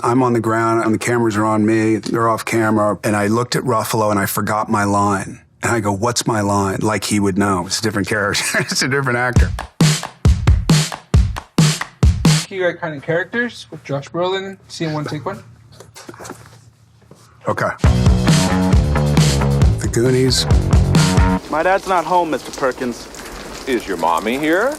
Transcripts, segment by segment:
I'm on the ground and the cameras are on me. They're off camera. And I looked at Ruffalo and I forgot my line. And I go, what's my line? Like he would know. It's a different character. It's a different actor. You got kind of characters with Josh Brolin. Scene one, take one. Okay. The Goonies. My dad's not home, Mr. Perkins. Is your mommy here?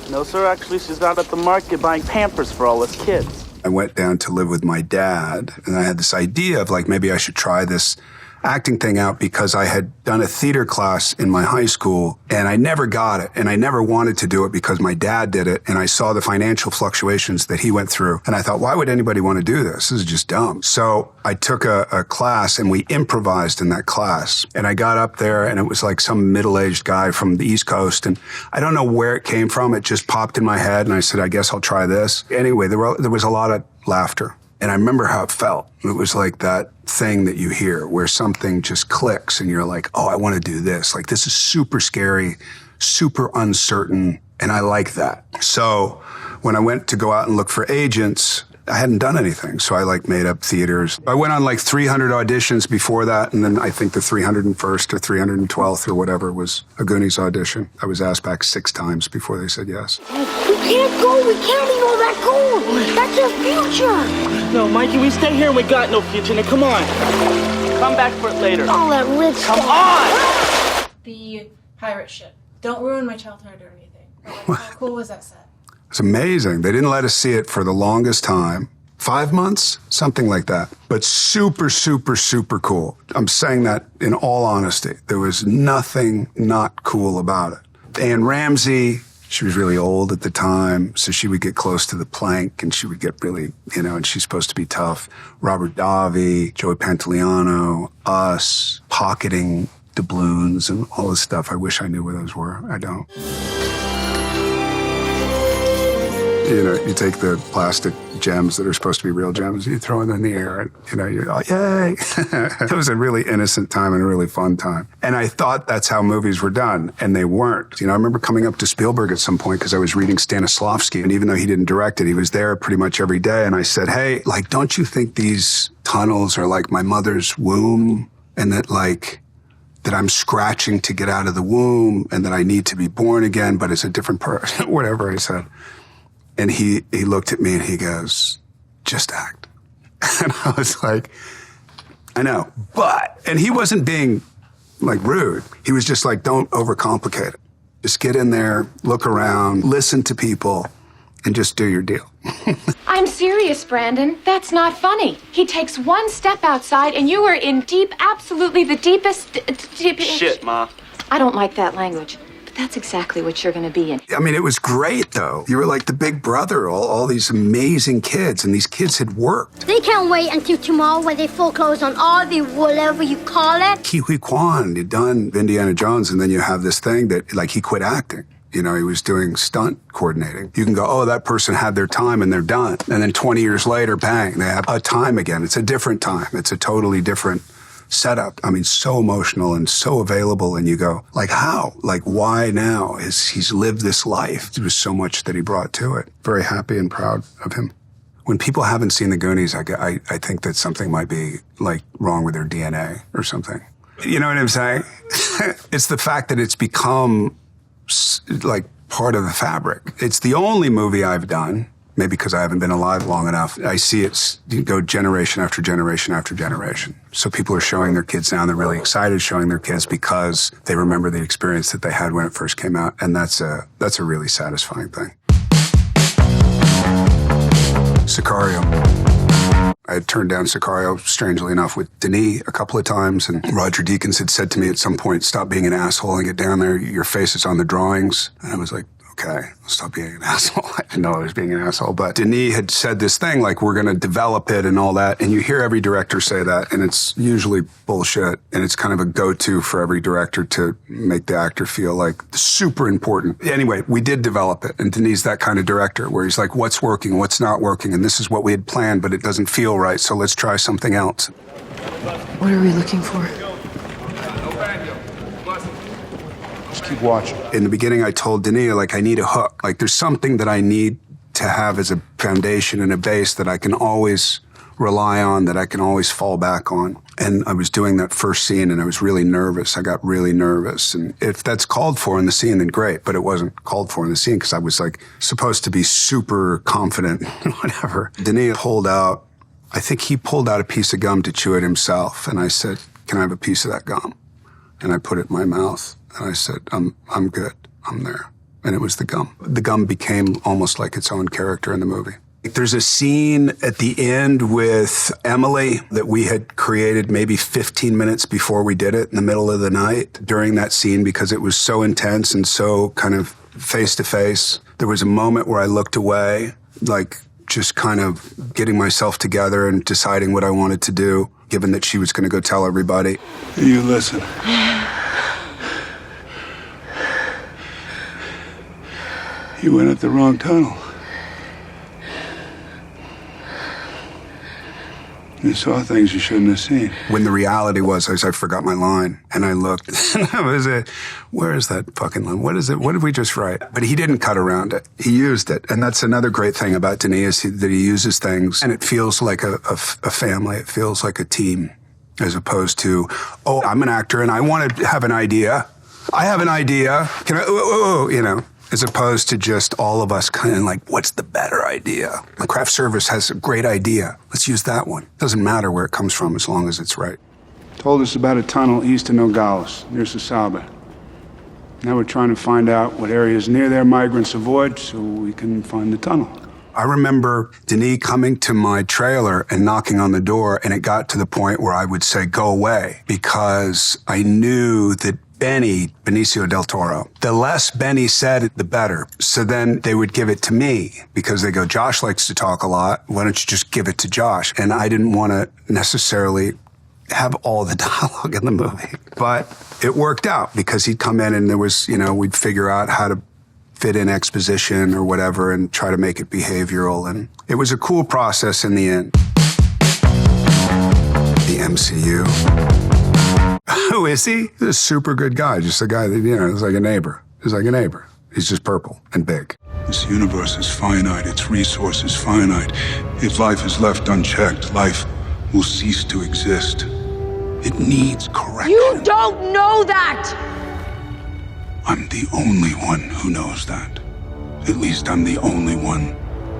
No, sir. Actually, she's out at the market buying Pampers for all his kids. I went down to live with my dad, and I had this idea of like, maybe I should try this acting thing out because I had done a theater class in my high school and I never got it. And I never wanted to do it because my dad did it. And I saw the financial fluctuations that he went through. And I thought, why would anybody want to do this? This is just dumb. So I took a class and we improvised in that class. And I got up there and it was like some middle-aged guy from the East Coast. And I don't know where it came from. It just popped in my head. And I said, I guess I'll try this. Anyway, there was a lot of laughter. And I remember how it felt. It was like that thing that you hear where something just clicks and you're like, oh, I want to do this. Like, this is super scary, super uncertain, and I like that. So when I went to go out and look for agents, I hadn't done anything. So I like made up theaters. I went on like 300 auditions before that. And then I think the 301st or 312th or whatever was a Goonies audition. I was asked back 6 times before they said yes. We can't go. We can't leave all that gold. That's our future. No, Mikey, we stay here and we got no future. Now, come on. Come back for it later. All that rich stuff. Come on! The pirate ship. Don't ruin my childhood or anything. Like, how cool was that set? It's amazing. They didn't let us see it for the longest time. 5 months? Something like that. But super, super, super cool. I'm saying that in all honesty. There was nothing not cool about it. Anne Ramsey, she was really old at the time, so she would get close to the plank and she would get really, and she's supposed to be tough. Robert Davi, Joey Pantoliano, us, pocketing doubloons and all this stuff. I wish I knew where those were. I don't. You take the plastic gems that are supposed to be real gems, you throw them in the air, and, you're like, yay. It was a really innocent time and a really fun time. And I thought that's how movies were done, and they weren't. I remember coming up to Spielberg at some point because I was reading Stanislavski, and even though he didn't direct it, he was there pretty much every day. And I said, hey, like, don't you think these tunnels are like my mother's womb? And that, like, that I'm scratching to get out of the womb, and that I need to be born again, but as a different person, whatever I said. And he looked at me and he goes, just act. And I was like, I know, and he wasn't being like rude. He was just like, don't overcomplicate it. Just get in there, look around, listen to people, and just do your deal. I'm serious, Brandon. That's not funny. He takes one step outside and you are in deep, absolutely the deepest... Shit, Ma. I don't like that language. That's exactly what you're going to be in. I mean, it was great, though. You were like the big brother, all these amazing kids, and these kids had worked. They can't wait until tomorrow when they foreclose on all the whatever you call it. Ke Huy Quan, you'd done Indiana Jones, and then you have this thing that, like, he quit acting. He was doing stunt coordinating. You can go, oh, that person had their time and they're done. And then 20 years later, bang, they have a time again. It's a different time. It's a totally different setup. I mean, so emotional and so available. And you go, like, how? Like, why now? He's lived this life. There was so much that he brought to it. Very happy and proud of him. When people haven't seen the Goonies, I think that something might be, like, wrong with their DNA or something. You know what I'm saying? It's the fact that it's become, like, part of the fabric. It's the only movie I've done, maybe because I haven't been alive long enough. I see it go generation after generation after generation. So people are showing their kids now, and they're really excited showing their kids because they remember the experience that they had when it first came out. And that's a really satisfying thing. Sicario. I had turned down Sicario, strangely enough, with Denis a couple of times. And Roger Deakins had said to me at some point, stop being an asshole and get down there. Your face is on the drawings. And I was like, okay, I'll stop being an asshole. I didn't know I was being an asshole. But Denis had said this thing, like, we're going to develop it and all that. And you hear every director say that, and it's usually bullshit. And it's kind of a go-to for every director to make the actor feel like super important. Anyway, we did develop it. And Denis is that kind of director where he's like, what's working, what's not working? And this is what we had planned, but it doesn't feel right. So let's try something else. What are we looking for? Just keep watching. In the beginning, I told Denis, like, I need a hook. Like, there's something that I need to have as a foundation and a base that I can always rely on, that I can always fall back on. And I was doing that first scene and I was really nervous. I got really nervous. And if that's called for in the scene, then great. But it wasn't called for in the scene because I was like supposed to be super confident and whatever. Denis pulled out, I think he pulled out a piece of gum to chew it himself. And I said, can I have a piece of that gum? And I put it in my mouth and I said, I'm good. I'm there. And it was the gum. The gum became almost like its own character in the movie. There's a scene at the end with Emily that we had created maybe 15 minutes before we did it in the middle of the night. During that scene, because it was so intense and so kind of face to face, there was a moment where I looked away, like just kind of getting myself together and deciding what I wanted to do, given that she was going to go tell everybody. You listen. You went up the wrong tunnel. You saw things you shouldn't have seen. When the reality was, I forgot my line, and I looked, and I was where is that fucking line? What is it? What did we just write? But he didn't cut around it. He used it, and that's another great thing about Denis, that he uses things, and it feels like a family. It feels like a team, as opposed to, oh, I'm an actor, and I want to have an idea. I have an idea. Can I, you know. As opposed to just all of us kind of like, what's the better idea? The craft service has a great idea. Let's use that one. Doesn't matter where it comes from as long as it's right. Told us about a tunnel east of Nogales, near Sasaba. Now we're trying to find out what areas near there migrants avoid so we can find the tunnel. I remember Denis coming to my trailer and knocking on the door, and it got to the point where I would say, go away, because I knew that Benicio del Toro, the less Benny said, the better. So then they would give it to me because they go, Josh likes to talk a lot. Why don't you just give it to Josh? And I didn't want to necessarily have all the dialogue in the movie. But it worked out because he'd come in and there was, you know, we'd figure out how to fit in exposition or whatever and try to make it behavioral. And it was a cool process in the end. The MCU. Who is he? He's a super good guy. Just a guy that, you know, is like a neighbor. He's like a neighbor. He's just purple and big. This universe is finite. Its resources finite. If life is left unchecked, life will cease to exist. It needs correction. You don't know that! I'm the only one who knows that. At least I'm the only one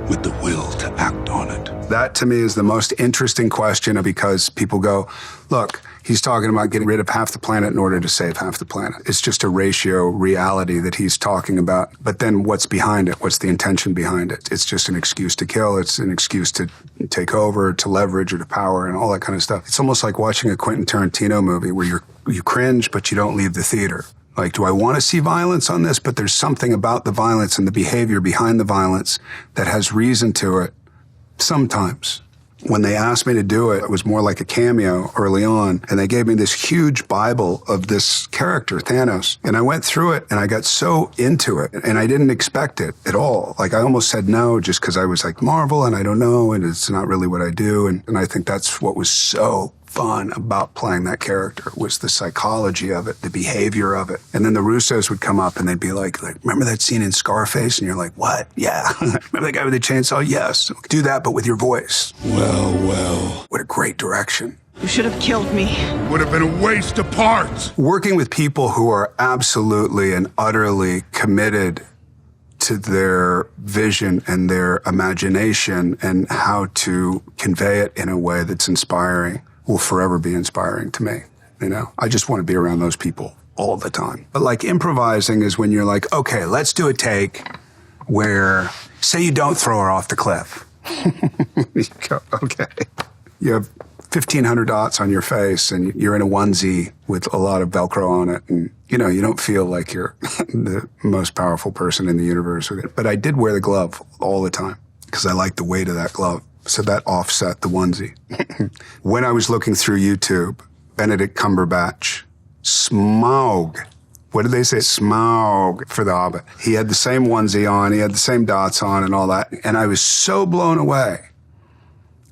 with the will to act on it. That, to me, is the most interesting question because people go, look, he's talking about getting rid of half the planet in order to save half the planet. It's just a ratio reality that he's talking about. But then what's behind it? What's the intention behind it? It's just an excuse to kill. It's an excuse to take over, to leverage, or to power, and all that kind of stuff. It's almost like watching a Quentin Tarantino movie where you cringe, but you don't leave the theater. Like, do I want to see violence on this? But there's something about the violence and the behavior behind the violence that has reason to it sometimes. When they asked me to do it, it was more like a cameo early on, and they gave me this huge Bible of this character, Thanos, and I went through it, and I got so into it, and I didn't expect it at all. Like, I almost said no just because I was like, Marvel, and I don't know, and it's not really what I do, and I think that's what was so fun about playing that character, was the psychology of it, the behavior of it. And then the Russos would come up and they'd be like, remember that scene in Scarface? And you're like, what? Yeah. Remember that guy with the chainsaw? Yes. Do that, but with your voice. Well. What a great direction. You should have killed me. Would have been a waste of parts. Working with people who are absolutely and utterly committed to their vision and their imagination and how to convey it in a way that's inspiring will forever be inspiring to me. You know, I just want to be around those people all the time. But like improvising is when you're like, okay, let's do a take where, say you don't throw her off the cliff. You go, okay. You have 1,500 dots on your face and you're in a onesie with a lot of Velcro on it. And, you know, you don't feel like you're the most powerful person in the universe with it. But I did wear the glove all the time because I like the weight of that glove. So that offset the onesie. When I was looking through YouTube, Benedict Cumberbatch, Smaug. What did they say? Smaug for the Hobbit. He had the same onesie on, he had the same dots on and all that. And I was so blown away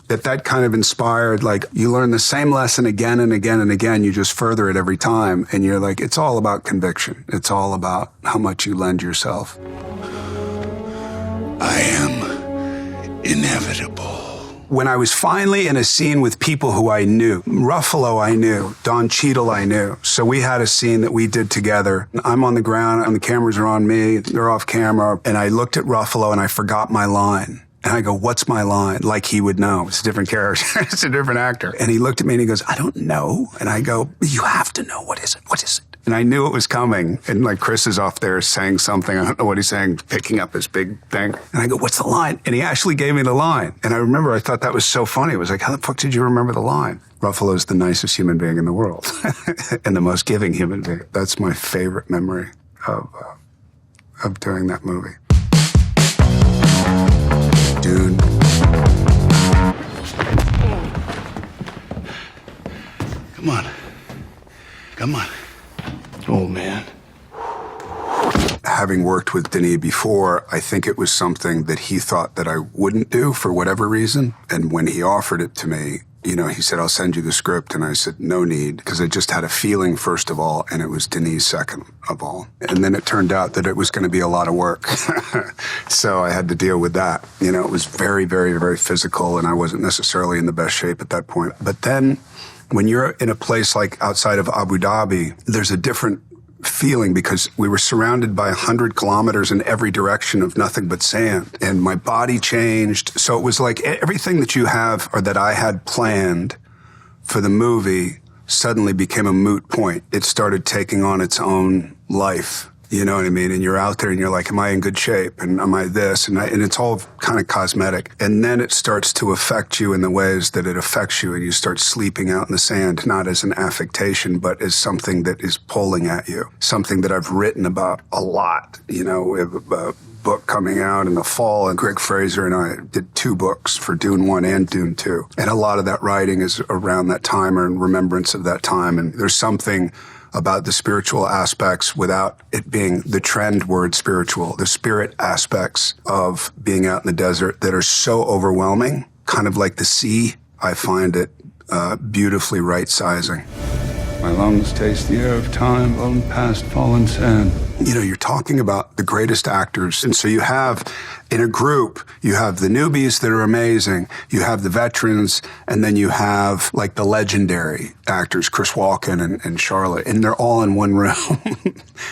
that kind of inspired, like, you learn the same lesson again and again and again. You just further it every time. And you're like, it's all about conviction. It's all about how much you lend yourself. I am inevitable. When I was finally in a scene with people who I knew, Ruffalo I knew, Don Cheadle I knew. So we had a scene that we did together. I'm on the ground and the cameras are on me, they're off camera. And I looked at Ruffalo and I forgot my line. And I go, what's my line? Like he would know. It's a different character. It's a different actor. And he looked at me and he goes, I don't know. And I go, you have to know. What is it? What is it? And I knew it was coming. And like Chris is off there saying something. I don't know what he's saying, picking up his big thing. And I go, what's the line? And he actually gave me the line. And I remember I thought that was so funny. It was like, how the fuck did you remember the line? Ruffalo's the nicest human being in the world and the most giving human being. That's my favorite memory of doing that movie. Dude. Come on. Come on. Oh, man. Having worked with Denis before, I think it was something that he thought that I wouldn't do for whatever reason. And when he offered it to me, you know, he said, I'll send you the script. And I said, no need, because I just had a feeling, first of all, and it was Denis second of all. And then it turned out that it was going to be a lot of work. So I had to deal with that. You know, it was very, very, very physical, and I wasn't necessarily in the best shape at that point. But then when you're in a place like outside of Abu Dhabi, there's a different feeling because we were surrounded by 100 kilometers in every direction of nothing but sand. And my body changed. So it was like everything that you have or that I had planned for the movie suddenly became a moot point. It started taking on its own life. You know what I mean? And you're out there and you're like, am I in good shape? And am I this? And it's all kind of cosmetic. And then it starts to affect you in the ways that it affects you. And you start sleeping out in the sand, not as an affectation, but as something that is pulling at you. Something that I've written about a lot. You know, we have a book coming out in the fall, and Greg Fraser and I did 2 books for Dune 1 and Dune 2. And a lot of that writing is around that time or in remembrance of that time. And there's something about the spiritual aspects without it being the trend word spiritual, the spirit aspects of being out in the desert that are so overwhelming, kind of like the sea. I find it beautifully right-sizing. My lungs taste the air of time, blown past fallen sand. You know, you're talking about the greatest actors. And so you have, in a group, you have the newbies that are amazing, you have the veterans, and then you have, like, the legendary actors, Chris Walken and Charlotte, and they're all in one room.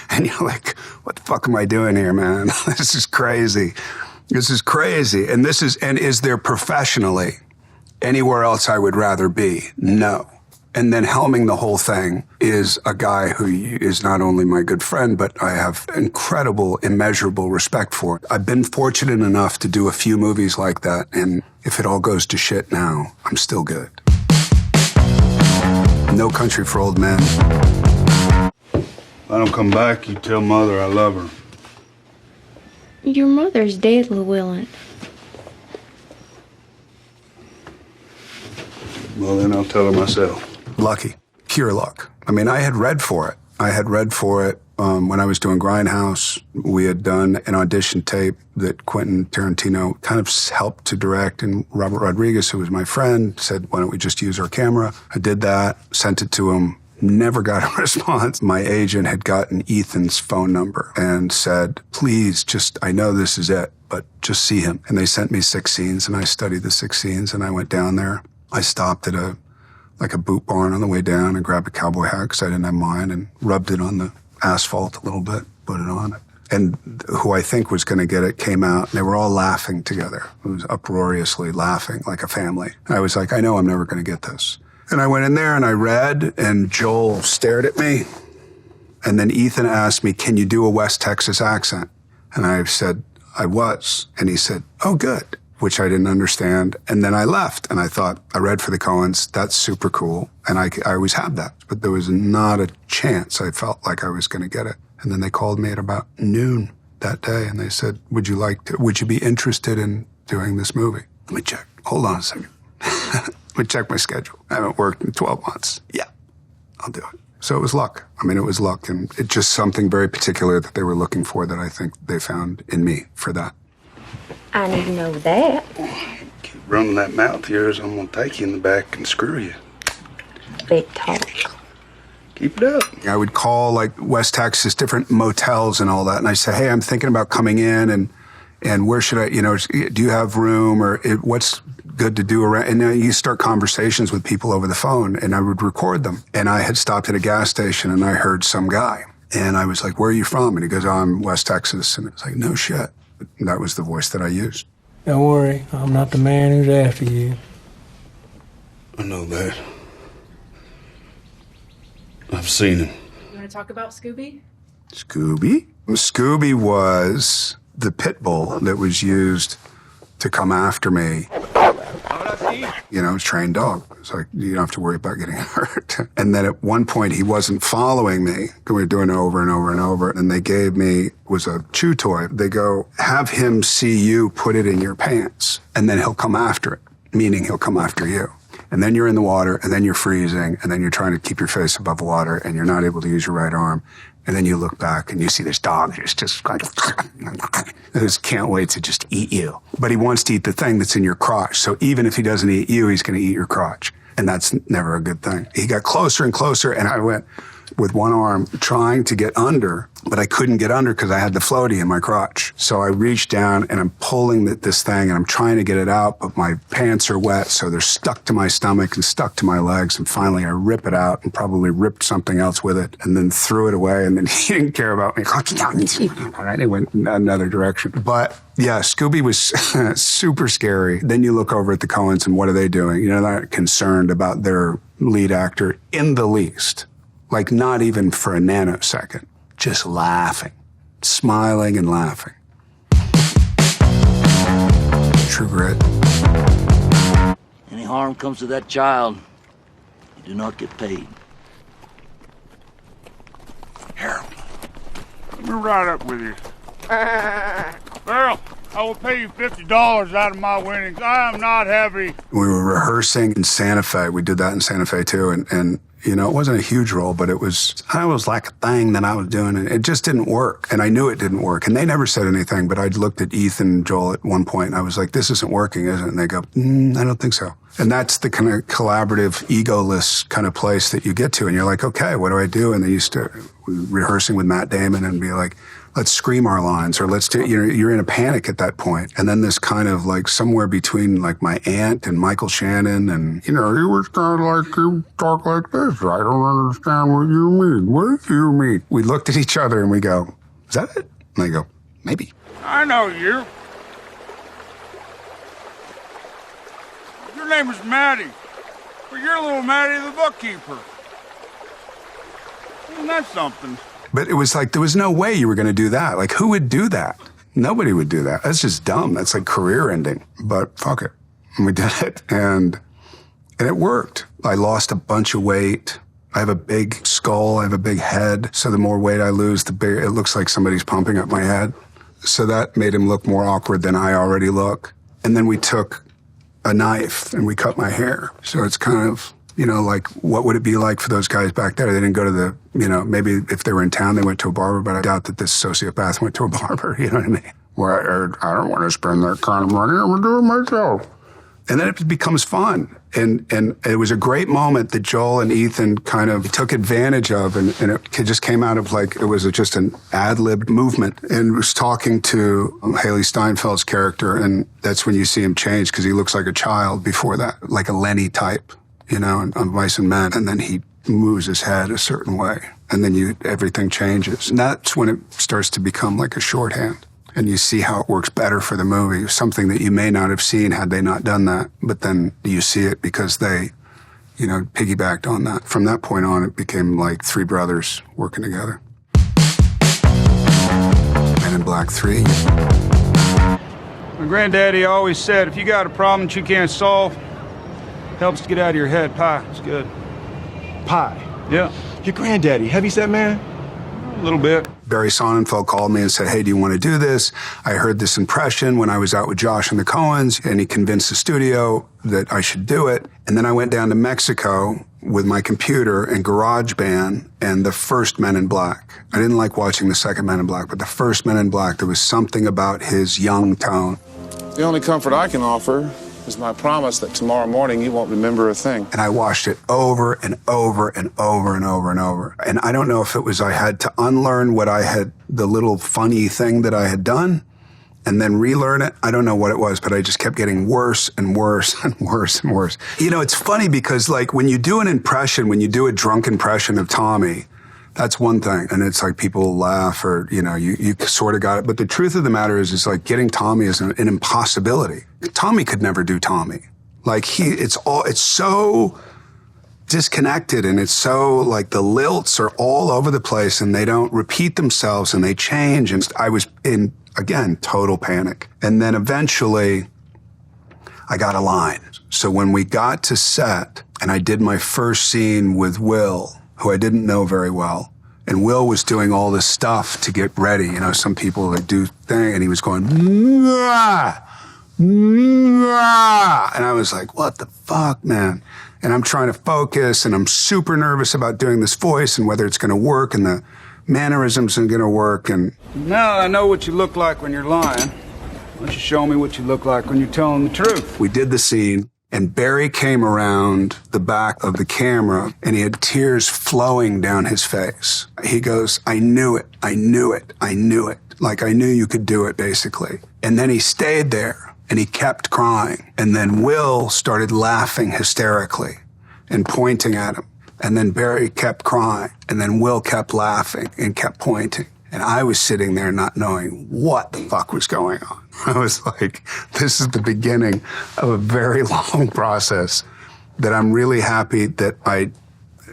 And you're like, what the fuck am I doing here, man? This is crazy. This is crazy. And is there professionally anywhere else I would rather be? No. And then helming the whole thing is a guy who is not only my good friend, but I have incredible, immeasurable respect for. I've been fortunate enough to do a few movies like that, and if it all goes to shit now, I'm still good. No Country for Old Men. If I don't come back, you tell Mother I love her. Your mother's dead, Llewellyn. Well, then I'll tell her myself. Lucky. Pure luck. I mean, I had read for it. When I was doing Grindhouse. We had done an audition tape that Quentin Tarantino kind of helped to direct, and Robert Rodriguez, who was my friend, said, why don't we just use our camera? I did that, sent it to him, never got a response. My agent had gotten Ethan's phone number and said, please, I know this is it, but just see him. And they sent me 6 scenes, and I studied the 6 scenes, and I went down there. I stopped at a boot barn on the way down and grabbed a cowboy hat because I didn't have mine and rubbed it on the asphalt a little bit, put it on it. And who I think was going to get it came out, and they were all laughing together. It was uproariously laughing like a family. And I was like, I know I'm never going to get this. And I went in there and I read, and Joel stared at me. And then Ethan asked me, can you do a West Texas accent? And I said, I was. And he said, oh, good. Which I didn't understand. And then I left, and I thought, I read for the Coens, that's super cool. And I always had that, but there was not a chance I felt like I was going to get it. And then they called me at about noon that day, and they said, would you be interested in doing this movie? Let me check. Hold on a second. Let me check my schedule. I haven't worked in 12 months. Yeah, I'll do it. So it was luck. I mean, it was luck, and it's just something very particular that they were looking for that I think they found in me for that. I need to know that. Keep running that mouth of yours, I'm gonna take you in the back and screw you. Big talk. Keep it up. I would call, like, West Texas, different motels and all that, and I say, hey, I'm thinking about coming in, and And where should I, do you have room, or what's good to do around? And then you start conversations with people over the phone, and I would record them. And I had stopped at a gas station, and I heard some guy. And I was like, where are you from? And he goes, oh, I'm West Texas. And it's like, no shit. And that was the voice that I used. Don't worry, I'm not the man who's after you. I know that. I've seen him. You want to talk about Scooby? Scooby? Scooby was the pit bull that was used to come after me. Trained dog. It's like, you don't have to worry about getting hurt. And then at one point, he wasn't following me. We were doing it over and over and over. And they gave me, was a chew toy. They go, have him see you put it in your pants, and then he'll come after it, meaning he'll come after you. And then you're in the water, and then you're freezing, and then you're trying to keep your face above water, and you're not able to use your right arm. And then you look back, and you see this dog who's just like, just can't wait to just eat you. But he wants to eat the thing that's in your crotch. So even if he doesn't eat you, he's going to eat your crotch. And that's never a good thing. He got closer and closer, and I went with one arm trying to get under, but I couldn't get under because I had the floaty in my crotch. So I reached down, and I'm pulling this thing, and I'm trying to get it out, but my pants are wet, so they're stuck to my stomach and stuck to my legs. And finally, I rip it out and probably ripped something else with it, and then threw it away. And then he didn't care about me. It went in another direction. But yeah, Scooby was super scary. Then you look over at the Coens, and what are they doing? They're not concerned about their lead actor in the least. Like, not even for a nanosecond. Just laughing, smiling and laughing. True grit. Any harm comes to that child, you do not get paid. Harold, let me ride up with you. Harold, I will pay you $50 out of my winnings. I am not happy. We were rehearsing in Santa Fe. We did that in Santa Fe, too. And it wasn't a huge role, but it was like a thing that I was doing, and it just didn't work. And I knew it didn't work. And they never said anything, but I looked at Ethan and Joel at one point, and I was like, this isn't working, is it? And they go, I don't think so. And that's the kind of collaborative, egoless kind of place that you get to. And you're like, okay, what do I do? And they used to, rehearsing with Matt Damon and be like, let's scream our lines, or let's do, you're in a panic at that point. And then this kind of like somewhere between like my aunt and Michael Shannon and, he was kind of like, you talk like this. I don't understand what you mean. What do you mean? We looked at each other and we go, is that it? And they go, maybe. I know you. Your name is Maddie. But you're little Maddie the bookkeeper. Isn't that something? But it was like, there was no way you were going to do that. Like, who would do that? Nobody would do that. That's just dumb. That's like career ending. But fuck it. And we did it. And it worked. I lost a bunch of weight. I have a big skull. I have a big head. So the more weight I lose, the bigger it looks like somebody's pumping up my head. So that made him look more awkward than I already look. And then we took a knife and we cut my hair. So it's kind of, like, what would it be like for those guys back there? They didn't go to the, maybe if they were in town, they went to a barber, but I doubt that this sociopath went to a barber, you know what I mean? Well, I don't want to spend that kind of money. I'm going to do it myself. And then it becomes fun. And it was a great moment that Joel and Ethan kind of took advantage of, and it just came out of like, it was just an ad-libbed movement. And was talking to Haley Steinfeld's character, and that's when you see him change, because he looks like a child before that, like a Lenny type. On Mice and Men, and then he moves his head a certain way, and then everything changes. And that's when it starts to become like a shorthand, and you see how it works better for the movie, something that you may not have seen had they not done that, but then you see it because they, piggybacked on that. From that point on, it became like three brothers working together. Men in Black 3. My granddaddy always said, if you got a problem that you can't solve, helps to get out of your head. Pie, it's good. Pie? Yeah. Your granddaddy, heavyset man? A little bit. Barry Sonnenfeld called me and said, hey, do you want to do this? I heard this impression when I was out with Josh and the Coens, and he convinced the studio that I should do it. And then I went down to Mexico with my computer and GarageBand and the first Men in Black. I didn't like watching the second Men in Black, but the first Men in Black, there was something about his young tone. The only comfort I can offer is my promise that tomorrow morning you won't remember a thing. And I watched it over and over and over and over and over. And I don't know if it was I had to unlearn what I had, the little funny thing that I had done, and then relearn it. I don't know what it was, but I just kept getting worse and worse and worse and worse. You know, it's funny because like when you do an impression, when you do a drunk impression of Tommy, that's one thing. And it's like people laugh or, you know, you sort of got it. But the truth of the matter is like getting Tommy is an impossibility. Tommy could never do Tommy. Like it's so disconnected and it's so like the lilts are all over the place and they don't repeat themselves and they change. And I was in, again, total panic. And then eventually I got a line. So when we got to set and I did my first scene with Will, who I didn't know very well, and Will was doing all this stuff to get ready. You know, some people that do thing, and he was going, "Mwah, mwah." And I was like, what the fuck, man? And I'm trying to focus, and I'm super nervous about doing this voice and whether it's going to work and the mannerisms are going to work. And now I know what you look like when you're lying. Why don't you show me what you look like when you're telling the truth? We did the scene. And Barry came around the back of the camera and he had tears flowing down his face. He goes, I knew it, I knew it, I knew it. Like I knew you could do it, basically. And then he stayed there and he kept crying. And then Will started laughing hysterically and pointing at him. And then Barry kept crying. And then Will kept laughing and kept pointing. And I was sitting there not knowing what the fuck was going on. I was like, this is the beginning of a very long process that I'm really happy that I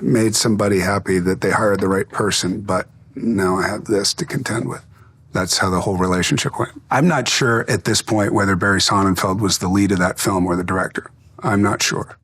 made somebody happy that they hired the right person, but now I have this to contend with. That's how the whole relationship went. I'm not sure at this point whether Barry Sonnenfeld was the lead of that film or the director. I'm not sure.